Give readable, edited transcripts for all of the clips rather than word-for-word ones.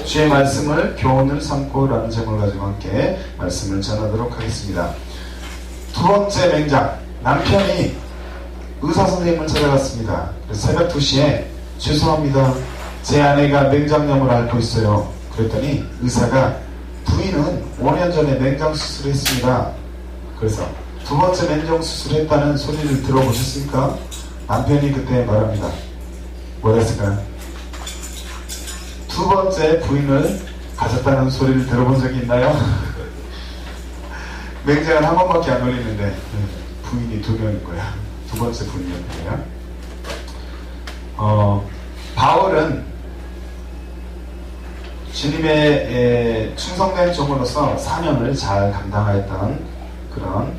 주의 말씀을 교훈을 삼고라는 제목을 가지고 함께 말씀을 전하도록 하겠습니다. 두 번째 맹장, 남편이 의사 선생님을 찾아갔습니다. 그래서 새벽 2시에 죄송합니다, 제 아내가 맹장염을 앓고 있어요. 그랬더니 의사가 부인은 5년 전에 맹장 수술을 했습니다. 그래서 두 번째 맹장 수술을 했다는 소리를 들어보셨습니까? 남편이 그때 말합니다. 뭐라 했을까요? 두 번째 부인을 가졌다는 소리를 들어본 적이 있나요? 맹장은 한 번밖에 안 걸리는데 부인이 2명인 거야. 두 번째 부인이었네요. 바울은 주님의 충성된 종으로서 사명을 잘 감당하였던 그런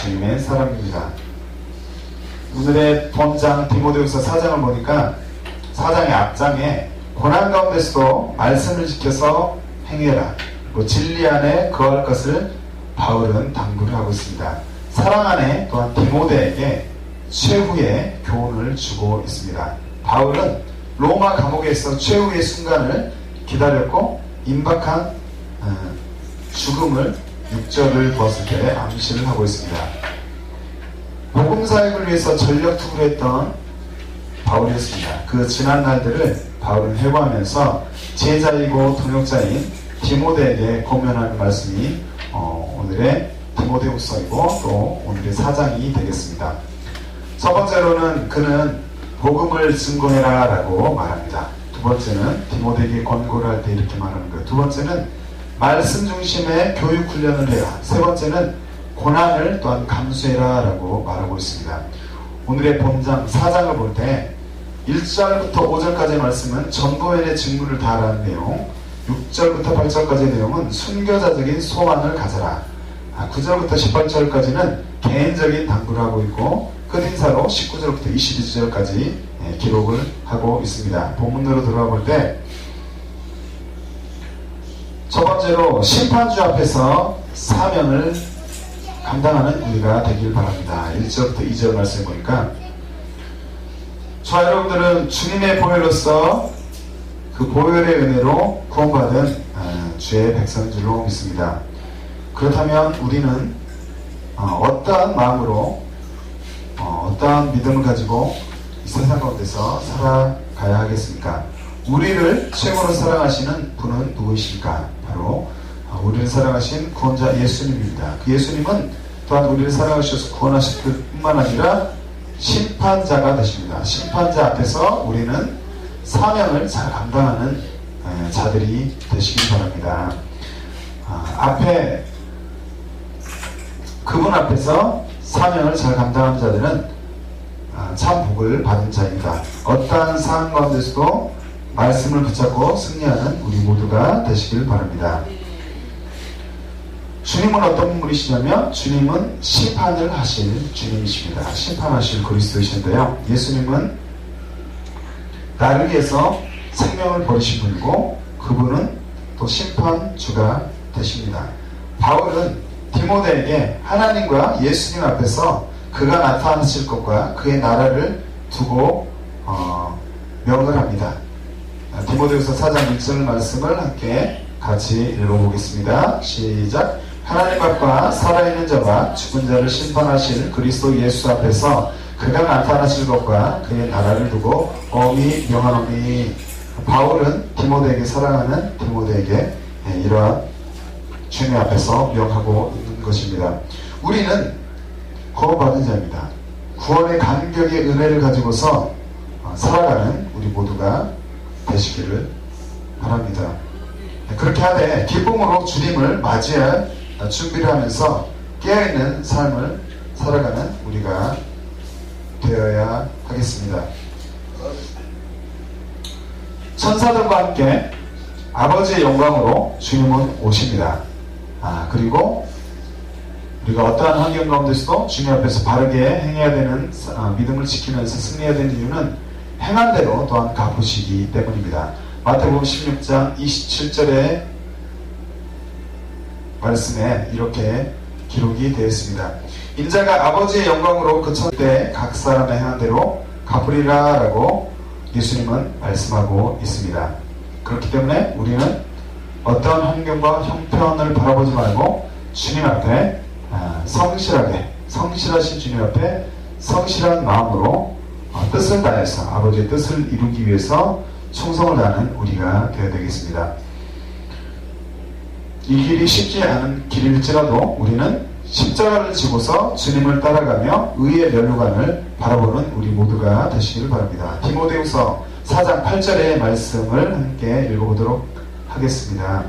주님의 사람입니다. 오늘의 본장 디모데후서 4장을 보니까 4장의 앞장에 고난 가운데서도 말씀을 지켜서 행해라, 진리 안에 거할 것을 바울은 당부를 하고 있습니다. 사랑 안에 또한 디모데에게 최후의 교훈을 주고 있습니다. 바울은 로마 감옥에서 최후의 순간을 기다렸고 임박한 죽음을 6절을 보았을 때 암시를 하고 있습니다. 복음 사역을 위해서 전력 투구를 했던 바울이었습니다. 그 지난 날들을 바울은 회고하면서 제자이고 동역자인 디모데에게 권면하는 말씀이 오늘의 디모데후서이고 또 오늘의 4장이 되겠습니다. 첫 번째로는 그는 복음을 증거해라 라고 말합니다. 두 번째는 디모데에게 권고를 할 때 이렇게 말하는 거예요. 두 번째는 말씀 중심의 교육 훈련을 해라. 세 번째는 고난을 또한 감수해라 라고 말하고 있습니다. 오늘의 본장 4장을 볼 때 1절부터 5절까지의 말씀은 전도인의 직무를 다하라는 내용, 6절부터 8절까지의 내용은 순교자적인 소망을 가져라, 9절부터 18절까지는 개인적인 당부를 하고 있고 끝인사로 19절부터 22절까지 기록을 하고 있습니다. 본문으로 들어가 볼 때 첫 번째로 심판주 앞에서 사명을 감당하는 우리가 되길 바랍니다. 1절부터 2절 말씀 보니까 저와 여러분들은 주님의 보혈로서 그 보혈의 은혜로 구원받은 주의 백성인 줄로 믿습니다. 그렇다면 우리는 어떠한 마음으로 어떠한 믿음을 가지고 이 세상 가운데서 살아가야 하겠습니까? 우리를 최고로 사랑하시는 분은 누구이실까? 바로 우리를 사랑하신 구원자 예수님입니다. 그 예수님은 또한 우리를 사랑하셔서 구원하실 뿐만 아니라 심판자가 되십니다. 심판자 앞에서 우리는 사명을 잘 감당하는 자들이 되시기 바랍니다. 앞에 그분 앞에서 사명을 잘 감당하는 자들은 참 복을 받은 자입니다. 어떠한 상황 가운데서도 말씀을 붙잡고 승리하는 우리 모두가 되시길 바랍니다. 주님은 어떤 분이시냐면 주님은 심판을 하실 주님이십니다. 심판하실 그리스도이신데요, 예수님은 나를 위해서 생명을 버리신 분이고 그분은 또 심판주가 되십니다. 바울은 디모데에게 하나님과 예수님 앞에서 그가 나타나실 것과 그의 나라를 두고 명을 합니다. 디모데후서 4장 1절 말씀을 함께 같이 읽어보겠습니다. 시작. 하나님 앞과 살아있는 자와 죽은 자를 심판하실 그리스도 예수 앞에서 그가 나타나실 것과 그의 나라를 두고 엄히 명하노니. 바울은 디모데에게, 사랑하는 디모데에게 이러한 주님 앞에서 명하고 있는 것입니다. 우리는 구원받은 자입니다. 구원의 감격의 은혜를 가지고서 살아가는 우리 모두가 되시기를 바랍니다. 그렇게 하되 기쁨으로 주님을 맞이할 준비를 하면서 깨어있는 삶을 살아가는 우리가 되어야 하겠습니다. 천사들과 함께 아버지의 영광으로 주님은 오십니다. 그리고 우리가 어떠한 환경 가운데서도 주님 앞에서 바르게 행해야 되는 믿음을 지키면서 승리해야 되는 이유는 행한 대로 또한 갚으시기 때문입니다. 마태복음 16장 27절의 말씀에 이렇게 기록이 되어 있습니다. 인자가 아버지의 영광으로 그 천때 각 사람의 행한 대로 갚으리라 라고 예수님은 말씀하고 있습니다. 그렇기 때문에 우리는 어떤 환경과 형편을 바라보지 말고 주님 앞에 성실하신 주님 앞에 성실한 마음으로 뜻을 다해서 아버지의 뜻을 이루기 위해서 충성을 다하는 우리가 되어야 되겠습니다. 이 길이 쉽지 않은 길일지라도 우리는 십자가를 지고서 주님을 따라가며 의의 면류관을 바라보는 우리 모두가 되시길 바랍니다. 디모데후서 4장 8절의 말씀을 함께 읽어보도록 하겠습니다.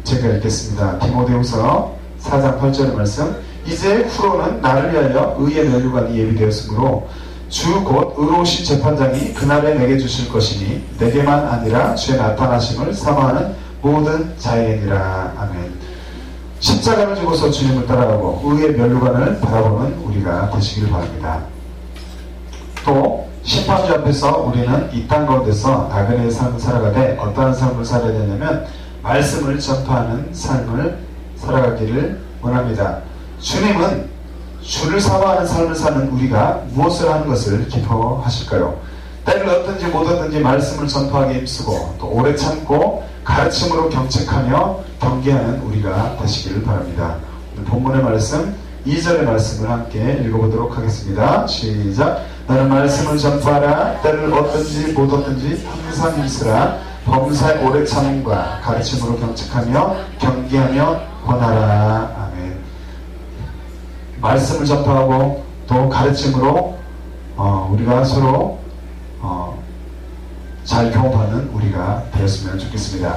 제가 읽겠습니다. 디모데후서 4장 8절의 말씀. 이제 후로는 나를 위하여 의의 면류관이 예비되었으므로 주 곧 의로우신 재판장이 그날에 내게 주실 것이니 내게만 아니라 주의 나타나심을 사모하는 모든 자에게니라. 아멘. 십자가를 지고서 주님을 따라가고 의의 면류관을 바라보는 우리가 되시길 바랍니다. 또 심판주 앞에서 우리는 이 땅 가운데서 나그네의 삶을 살아가되 어떠한 삶을 살아야 되냐면 말씀을 전파하는 삶을 살아가기를 원합니다. 주님은 주를 사모하는 삶을 사는 우리가 무엇을 하는 것을 기뻐하실까요? 때를 얻든지 못 얻든지 말씀을 전파하기 힘쓰고 또 오래 참고 가르침으로 경책하며 경계하는 우리가 되시기를 바랍니다. 오늘 본문의 말씀 2절의 말씀을 함께 읽어보도록 하겠습니다. 시작. 너는 말씀을 전파하라. 때를 얻든지 못 얻든지 항상 힘쓰라. 범사에 오래 참음과 가르침으로 경책하며 경계하며 권하라. 아멘. 말씀을 전파하고 또 가르침으로 우리가 서로 잘 경험하는 우리가 되었으면 좋겠습니다.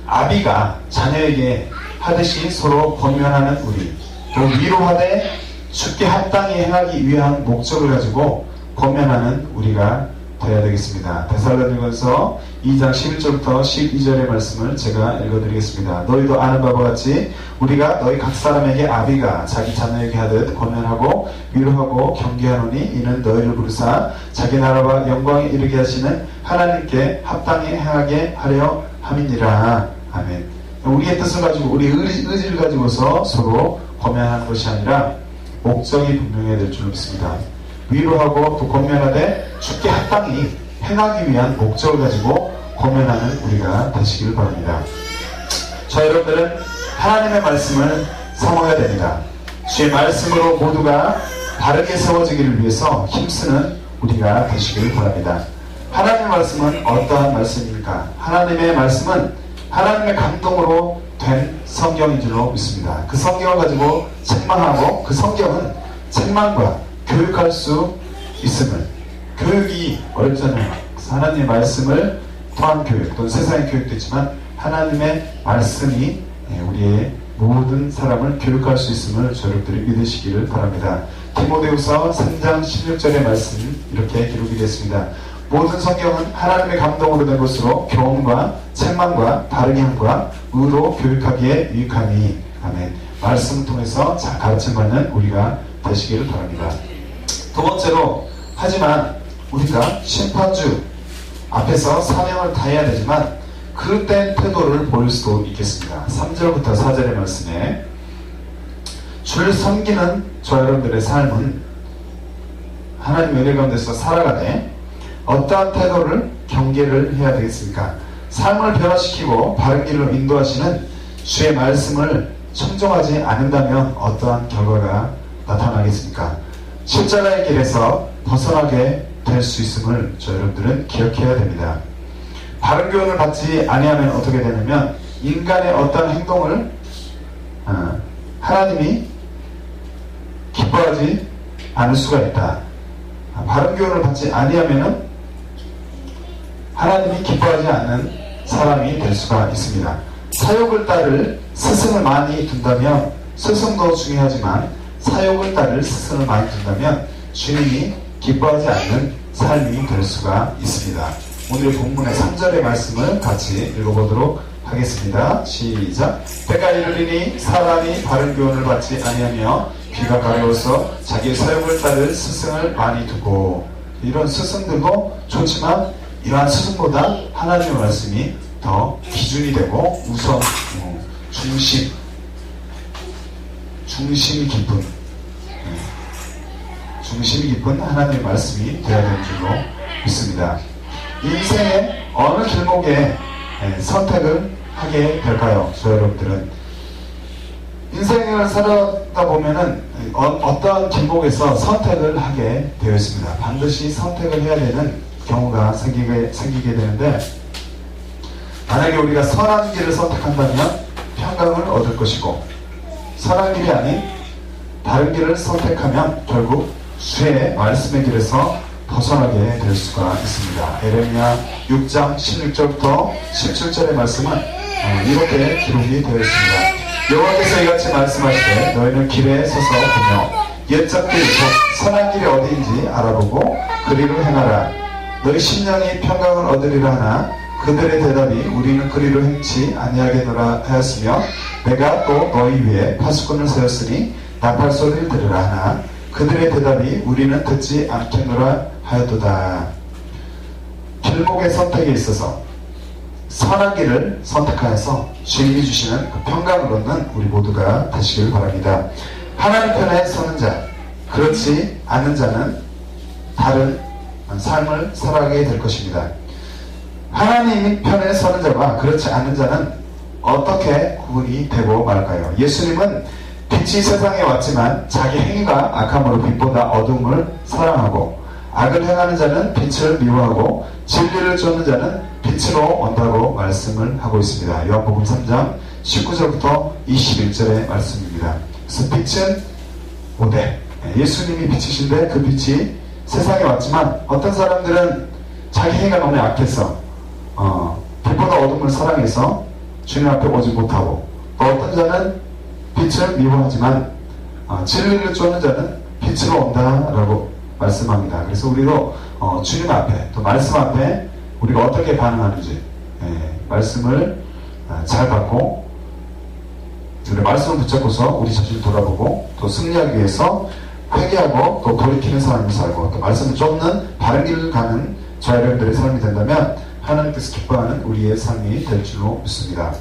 아비가 자녀에게 하듯이 서로 권면하는 우리, 또 위로하되 주께 합당히 행하기 위한 목적을 가지고 권면하는 우리가 되어야 되겠습니다. 데살로니가서 2장 11절부터 12절의 말씀을 제가 읽어드리겠습니다. 너희도 아는 바와 같이 우리가 너희 각 사람에게 아비가 자기 자녀에게 하듯 권면하고 위로하고 경계하노니 이는 너희를 부르사 자기 나라와 영광에 이르게 하시는 하나님께 합당히 행하게 하려 함이니라. 아멘. 우리의 뜻을 가지고 우리의 의지를 가지고서 서로 권면하는 것이 아니라 목적이 분명해야 될 줄 믿습니다. 위로하고 또 권면하되 주께 합당히 행하기 위한 목적을 가지고 권면하는 우리가 되시길 바랍니다. 저 여러분들은 하나님의 말씀을 사모해야 됩니다. 주의 말씀으로 모두가 바르게 세워지기를 위해서 힘쓰는 우리가 되시길 바랍니다. 하나님의 말씀은 어떠한 말씀입니까? 하나님의 말씀은 하나님의 감동으로 된 성경인 줄로 믿습니다. 그 성경을 가지고 책망하고 그 성경은 책망과 교육할 수 있음을, 교육이 어렵잖아요. 하나님의 말씀을 통한 교육 또는 세상의 교육도 있지만 하나님의 말씀이 우리의 모든 사람을 교육할 수 있음을 여러분들이 믿으시기를 바랍니다. 디모데후서 3장 16절의 말씀 이렇게 기록이 되었습니다. 모든 성경은 하나님의 감동으로 된 것으로 교훈과 책망과 바르게 함과 의로 교육하기에 유익하니. 아멘. 말씀을 통해서 잘 가르침받는 우리가 되시기를 바랍니다. 두 번째로, 하지만 우리가 심판주 앞에서 사명을 다해야 되지만 그릇된 태도를 보일 수도 있겠습니다. 3절부터 4절의 말씀에 주를 섬기는 저 여러분들의 삶은 하나님 은혜 가운데서 살아가되 어떠한 태도를 경계를 해야 되겠습니까? 삶을 변화시키고 바른 길로 인도하시는 주의 말씀을 청정하지 않는다면 어떠한 결과가 나타나겠습니까? 십자가의 길에서 벗어나게 될 수 있음을 저 여러분들은 기억해야 됩니다. 바른 교훈을 받지 아니하면 어떻게 되냐면 인간의 어떤 행동을 하나님이 기뻐하지 않을 수가 있다. 바른 교훈을 받지 아니하면 하나님이 기뻐하지 않는 사람이 될 수가 있습니다. 사욕을 따를 스승을 많이 둔다면, 스승도 중요하지만 사욕을 따를 스승을 많이 둔다면 주님이 기뻐하지 않는 삶이 될 수가 있습니다. 오늘 본문의 3절의 말씀을 같이 읽어보도록 하겠습니다. 시작. 때가 이르리니 사람이 바른 교훈을 받지 아니하며 귀가 가려워서 자기 사욕을 따를 스승을 많이 두고. 이런 스승들도 좋지만 이러한 스승보다 하나님의 말씀이 더 기준이 되고 우선 중심이 깊은 하나님의 말씀이 되어야 되는 줄로 믿습니다. 인생의 어느 길목에 선택을 하게 될까요? 저 여러분들은 인생을 살아다 보면은 어떤 길목에서 선택을 하게 되어 있습니다. 반드시 선택을 해야 되는 경우가 생기게 되는데, 만약에 우리가 선한 길을 선택한다면 평강을 얻을 것이고, 선한 길이 아닌 다른 길을 선택하면 결국 주의 말씀의 길에서 벗어나게 될 수가 있습니다. 에레미야 6장 16절부터 17절의 말씀은 이렇게 기록이 되어 있습니다. 여호와께서 이같이 말씀하시되 너희는 길에 서서 보며 옛적 길, 곧 선한 길이 어디인지 알아보고 그리로 행하라. 너희 심령이 평강을 얻으리라 하나 그들의 대답이 우리는 그리로 행치 아니하겠노라 하였으며 내가 또 너희 위에 파수꾼을 세웠으니 나팔 소리를 들으라 하나 그들의 대답이 우리는 듣지 않겠노라 하였도다. 길목의 선택에 있어서 선한 길을 선택하여서 주님이 주시는 그 평강을 얻는 우리 모두가 되시길 바랍니다. 하나님 편에 서는 자, 그렇지 않은 자는 다른 삶을 살아가게 될 것입니다. 하나님 편에 서는 자와 그렇지 않은 자는 어떻게 구분이 되고 말까요? 예수님은 빛이 세상에 왔지만 자기 행위가 악함으로 빛보다 어둠을 사랑하고 악을 행하는 자는 빛을 미워하고 진리를 쫓는 자는 빛으로 온다고 말씀을 하고 있습니다. 요한복음 3장 19절부터 21절의 말씀입니다. 그래서 빛은 오되, 예수님이 빛이신데 그 빛이 세상에 왔지만 어떤 사람들은 자기 행위가 너무 약해서 빛보다 어둠을 사랑해서 주님 앞에 오지 못하고, 또 어떤 자는 빛을 미워하지만 진리를 쫓는 자는 빛으로 온다라고 말씀합니다. 그래서 우리도 주님 앞에 또 말씀 앞에 우리가 어떻게 반응하는지 말씀을 잘 받고 우리 말씀을 붙잡고서 우리 자신을 돌아보고 또 승리하기 위해서 회개하고 또 돌이키는 삶을 살고 또 말씀을 쫓는 바른 길을 가는 저 여러분들의 삶이 된다면 하나님께서 기뻐하는 우리의 삶이 될 줄로 믿습니다.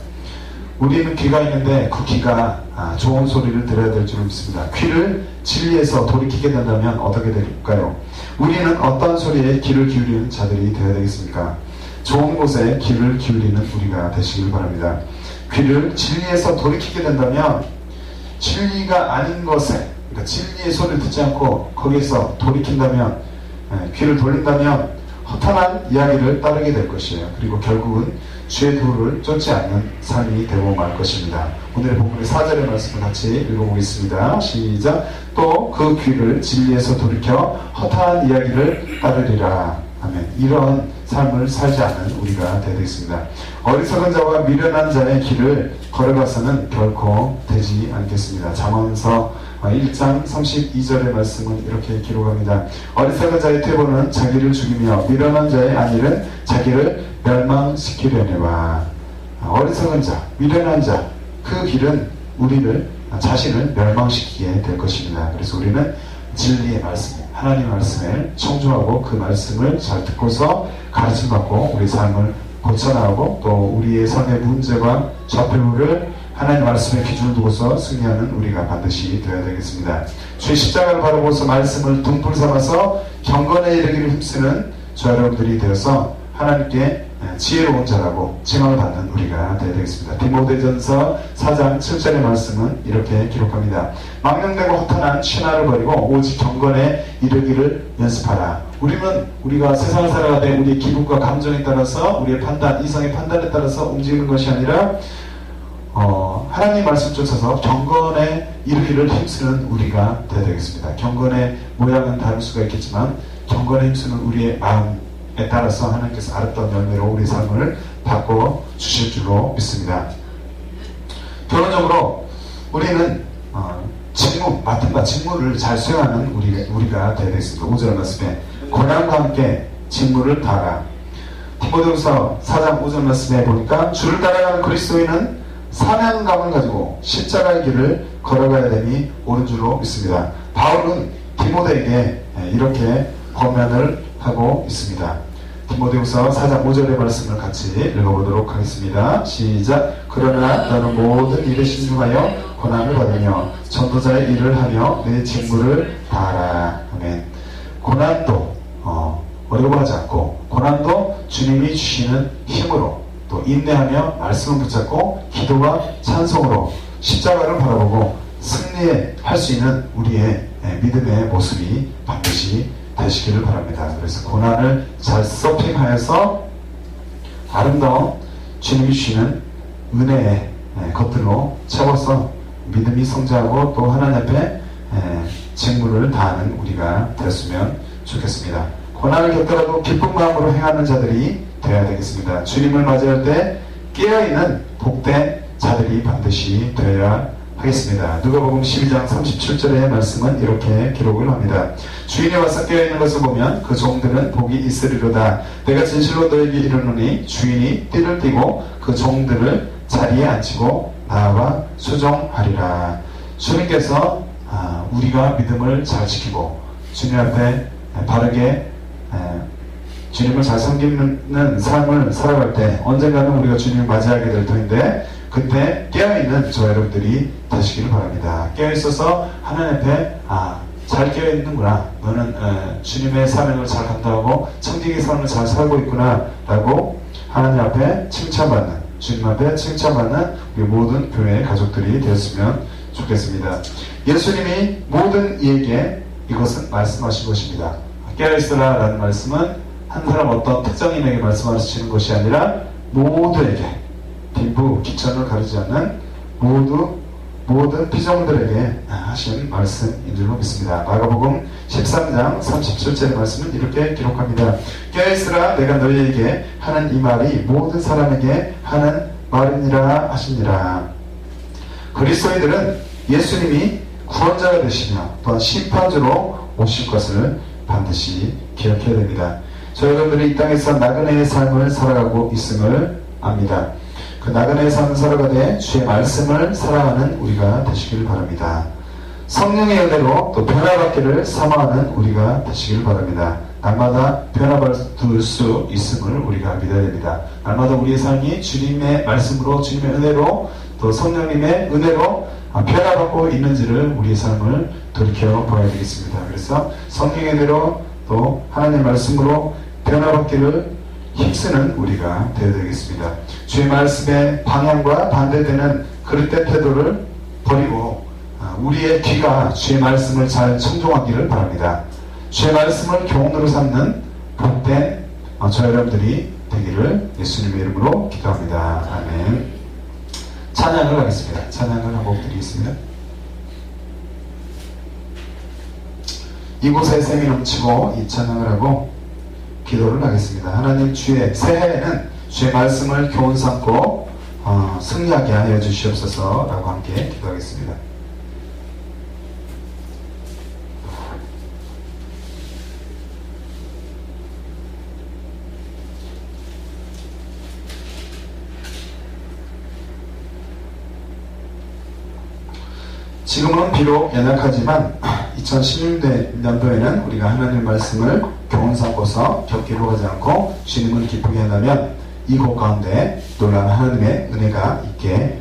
우리는 귀가 있는데 그 귀가 좋은 소리를 들어야 될 줄로 믿습니다. 귀를 진리에서 돌이키게 된다면 어떻게 될까요? 우리는 어떤 소리에 귀를 기울이는 자들이 되어야 되겠습니까? 좋은 곳에 귀를 기울이는 우리가 되시길 바랍니다. 귀를 진리에서 돌이키게 된다면 진리가 아닌 것에, 그러니까 진리의 소리를 듣지 않고 거기에서 돌이킨다면, 귀를 돌린다면 허탄한 이야기를 따르게 될 것이에요. 그리고 결국은 주의 도를 쫓지 않는 삶이 되고 말 것입니다. 오늘의 본문의 4절의 말씀을 같이 읽어보겠습니다. 시작. 또 그 귀를 진리에서 돌이켜 허탄한 이야기를 따르리라. 아멘. 이런 삶을 살지 않는 우리가 되겠습니다. 어리석은 자와 미련한 자의 길을 걸어가서는 결코 되지 않겠습니다. 잠언서 1장 32절의 말씀은 이렇게 기록합니다. 어리석은 자의 퇴보는 자기를 죽이며 미련한 자의 안일은 자기를 멸망시키려니와. 어리석은 자, 미련한 자, 그 길은 우리를 자신을 멸망시키게 될 것입니다. 그래서 우리는 진리의 말씀, 하나님의 말씀을 청중하고 그 말씀을 잘 듣고서 가르침받고 우리 삶을 고쳐나가고 또 우리의 삶의 문제와 좌표를 하나님의 말씀의 기준을 두고서 승리하는 우리가 반드시 되어야 되겠습니다. 주의 십자가를 바라보고서 말씀을 등불 삼아서 경건에 이르기를 힘쓰는 저 여러분들이 되어서 하나님께 지혜로운 자라고 칭함을 받는 우리가 되어야 되겠습니다. 디모데전서 4장 7절의 말씀은 이렇게 기록합니다. 망령되고 허탄한 신화를 버리고 오직 경건에 이르기를 연습하라. 우리는 우리가 세상을 살아가되 우리의 기분과 감정에 따라서 우리의 판단, 이성의 판단에 따라서 움직이는 것이 아니라 하나님 말씀 쫓아서 경건에 이르기를 힘쓰는 우리가 되어야 되겠습니다. 경건의 모양은 다를 수가 있겠지만 경건에 힘쓰는 우리의 마음에 따라서 하나님께서 아름다운 열매로 우리 삶을 바꿔 주실 줄로 믿습니다. 결론적으로 우리는 직무, 맡은 바 직무를 잘 수행하는 우리가 되어야 되겠습니다. 5절 말씀에 고난과 함께 직무를 다하라. 디모데후서 4장 5절 말씀에 보니까 주를 따라가는 그리스도인은 사명감을 가지고 십자가의 길을 걸어가야 되니 옳은 줄로 믿습니다. 바울은 디모데에게 이렇게 권면을 하고 있습니다. 디모데후서 4장 5절의 말씀을 같이 읽어보도록 하겠습니다. 시작. 그러나 너는 모든 일에 신중하여 고난을 받으며 전도자의 일을 하며 내 직무를 다하라. 아멘. 고난도 어려워하지 않고 고난도 주님이 주시는 힘으로 또 인내하며 말씀을 붙잡고 기도와 찬송으로 십자가를 바라보고 승리할 수 있는 우리의 믿음의 모습이 반드시 되시기를 바랍니다. 그래서 고난을 잘 서핑하여서 아름다운 주님이 주시는 은혜의 것들로 채워서 믿음이 성장하고 또 하나님 앞에 직무를 다하는 우리가 되었으면 좋겠습니다. 고난을 겪더라도 기쁜 마음으로 행하는 자들이 되어야 되겠습니다. 주님을 맞이할 때 깨어있는 복된 자들이 반드시 되어야 하겠습니다. 누가복음 12장 37절의 말씀은 이렇게 기록을 합니다. 주인이 와서 깨어있는 것을 보면 그 종들은 복이 있으리로다. 내가 진실로 너에게 이르노니 주인이 띠를 띠고 그 종들을 자리에 앉히고 나와 수종하리라. 주님께서 우리가 믿음을 잘 지키고 주님 앞에 바르게 주님을 잘 섬기는 삶을 살아갈 때 언젠가는 우리가 주님을 맞이하게 될 터인데 그때 깨어있는 저 여러분들이 되시기를 바랍니다. 깨어있어서 하나님 앞에 잘 깨어있는구나, 너는 주님의 사명을 잘 감당하고 청지기 삶을 잘 살고 있구나 라고 하나님 앞에 칭찬받는, 주님 앞에 칭찬받는 우리 모든 교회 가족들이 되었으면 좋겠습니다. 예수님이 모든 이에게 이것은 말씀하신 것입니다. 깨어있으라 라는 말씀은 한 사람 어떤 특정인에게 말씀하시는 것이 아니라 모두에게, 빈부 귀천을 가리지 않는 모든 피조물들에게 하신 말씀인 줄로 믿습니다. 마가복음 13장 37절의 말씀은 이렇게 기록합니다. 깨어있으라, 내가 너희에게 하는 이 말이 모든 사람에게 하는 말이니라 하시니라. 그리스도인들은 예수님이 구원자가 되시며 또한 심판주로 오실 것을 반드시 기억해야 됩니다. 저 여러분들이 이 땅에서 나그네의 삶을 살아가고 있음을 압니다. 그 나그네의 삶을 살아가되 주의 말씀을 살아가는 우리가 되시길 바랍니다. 성령의 은혜로 또 변화받기를 사모하는 우리가 되시길 바랍니다. 날마다 변화받을 수 있음을 우리가 믿어야 됩니다. 날마다 우리의 삶이 주님의 말씀으로, 주님의 은혜로, 또 성령님의 은혜로 변화받고 있는지를 우리의 삶을 돌이켜봐야 되겠습니다. 그래서 성령의 은혜로 또 하나님의 말씀으로 변화받기를 힘쓰는 우리가 되어야 되겠습니다. 주의 말씀의 방향과 반대되는 그릇된 태도를 버리고 우리의 귀가 주의 말씀을 잘 청종하기를 바랍니다. 주의 말씀을 교훈으로 삼는 복된 저 여러분들이 되기를 예수님의 이름으로 기도합니다. 아멘. 찬양을 하겠습니다. 찬양을 한곡 드리겠습니다. 이곳에 샘이 넘치고 이 찬양을 하고 기도를 하겠습니다. 하나님, 주의 새해에는 주의 말씀을 교훈 삼고 승리하게 하여 주시옵소서 라고 함께 기도하겠습니다. 지금은 비록 연약하지만 2016년도에는 우리가 하나님의 말씀을 교훈 삼고서 겪기로 하지 않고 주님을 기쁘게 한다면 이곳 가운데 놀라운 하나님의 은혜가 있게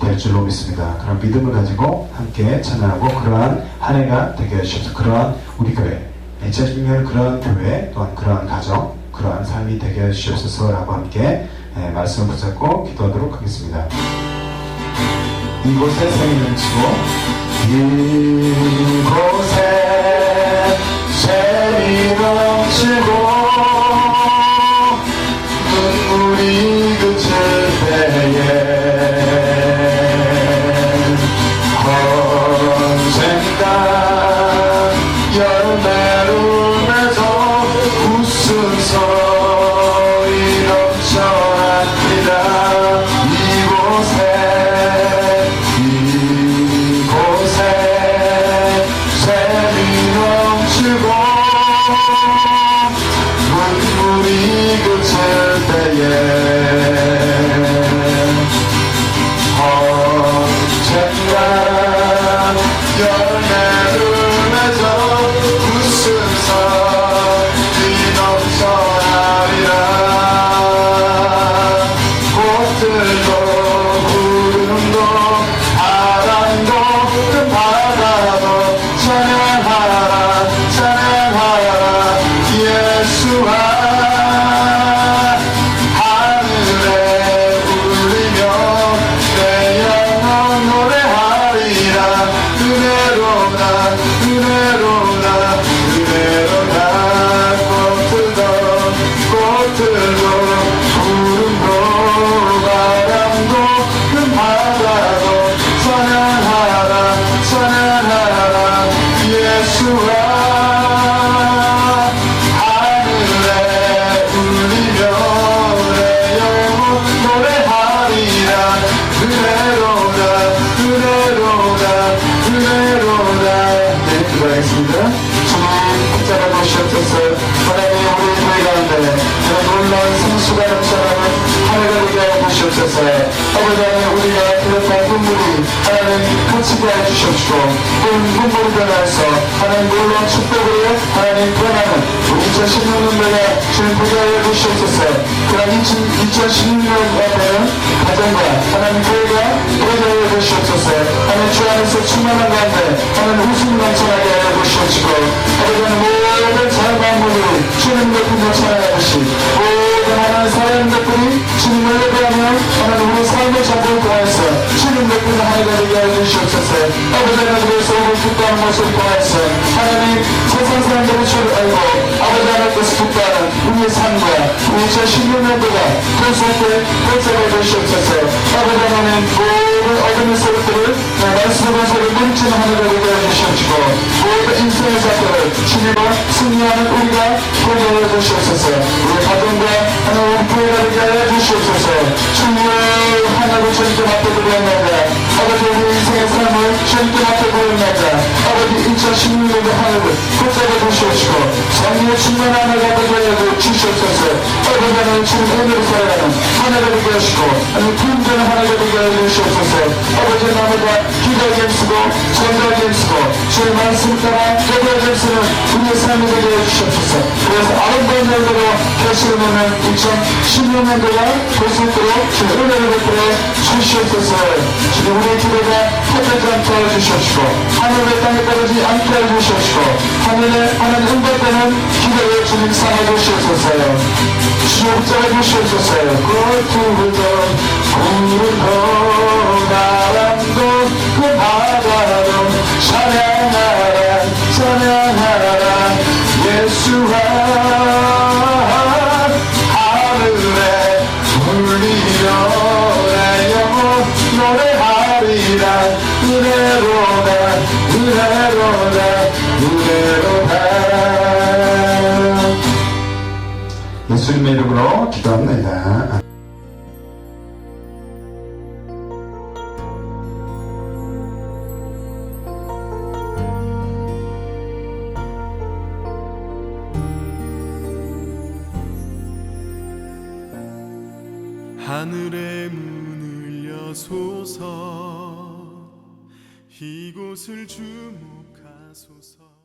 될 줄로 믿습니다. 그런 믿음을 가지고 함께 찬양하고 그러한 한 해가 되게 해주셔서 그러한 우리 교회, 2016년 그러한 교회 또한 그러한 가정, 그러한 삶이 되게 해주시옵소서라고 함께 말씀을 붙잡고 기도하도록 하겠습니다. 이곳에 샘이 넘치고 이곳에 샘이 넘치고 눈물이 그칠 때에 언젠가 열매를 맺어 웃음소리 넘쳐납니다. 이곳에 은혜로다 은혜로다 꽃들도 구름도 바람도 큰 바다도 찬양하라 찬양하라 예수와 하늘에 울리며 내 영혼 노래하리라 은혜로다 은혜로다 은혜로다. 네, 기도하겠습니다. 주님 붙잡아 주시옵소서. 하나님 우리 교회 가운데 그런 놀라운 성수가 넘쳐나는 하늘을 되게 하여 주시옵소서. 아버지 하나님 우리가 그랬던 눈물이 하나님 그치게 하여 주시옵시고 눈물이 변하여서 하나님 놀라운 축복으로 하나님 변하는 우리 2016년도에 주님 보게 하여 주시옵소서. 그런 2016년 앞에는 가정과 하나님 교회가 보게 하여 주시옵소서. 하나님 주 안에서 충만한 가운데 하나님 웃음이 넘쳐나게 하여 주시옵시고 아버지 하나님 모든 자연만물이 주님 높은 찬양하듯이 모든 하나님 사랑하는 것들이 주님을 예배하며 하나님 우리 삶의 전부를 통해서 주님 높은 하나님을 되게 하여 주시옵소서. 아버지 하나님 그래서 오늘 기뻐하는 모습을 통해서 하나님 세상 사람들이 주를 알고 아버지 하나님께서 기뻐하는 우리의 삶과 우리 2016년도가 그리스도께 보답해 주시옵소서. 아버지 하나님 모든 어둠의 세력들을 말씀의 소리 뭉치는 하늘을 되게 하여 주시옵시고 모든 인생의 사건을 주님과 승리하는 우리가 보게 하여 주시옵소서. 우리 가정과 하나님 교회가 되게 하여 주시옵소서. 주님을 하나님 주님께 맡겨드리옵나이다. 아버지 우리 인생의 삶을 주님께 맡겨드리옵나이다. 아버지 2016년도 하늘을 붙잡아 주시옵시고 성령의 충만한 하늘을 되게 하여 주시옵소서. 아버지 하나님 주님 은혜로 살아가는 하늘을 되게 하시고 하나님 품되는 하늘을 되게 하여 주시옵소서. 아버지 나무가 기도하게 힘쓰고 전도하게 힘쓰고 주의 말씀 따라 예배하게 힘쓰는 우리의 삶이 되게 해주시옵소서. 그래서 아름다운 날들로 결실하는 2016년도가 고속도로 주의 은혜를 베풀어 주시옵소서. 주님 우리의 기도가 헛되지 않게 하여 주시옵시고 하늘의 땅에 떨어지지 않게 하여 주시옵시고 하늘에 하나님 응답되는 기도에 주님 삼아 주시옵소서. 주여 붙잡아 주시옵소서. 꽃들도 구름도 바람도 그 바다도 찬양하라 찬양하라 예수와 하늘에 울리며 내 영혼 노래하리라 은혜로다 은혜로다 은혜로다. 예수님의 이름으로 기도합니다. 하늘의 문을 여소서 이곳을 주목하소서.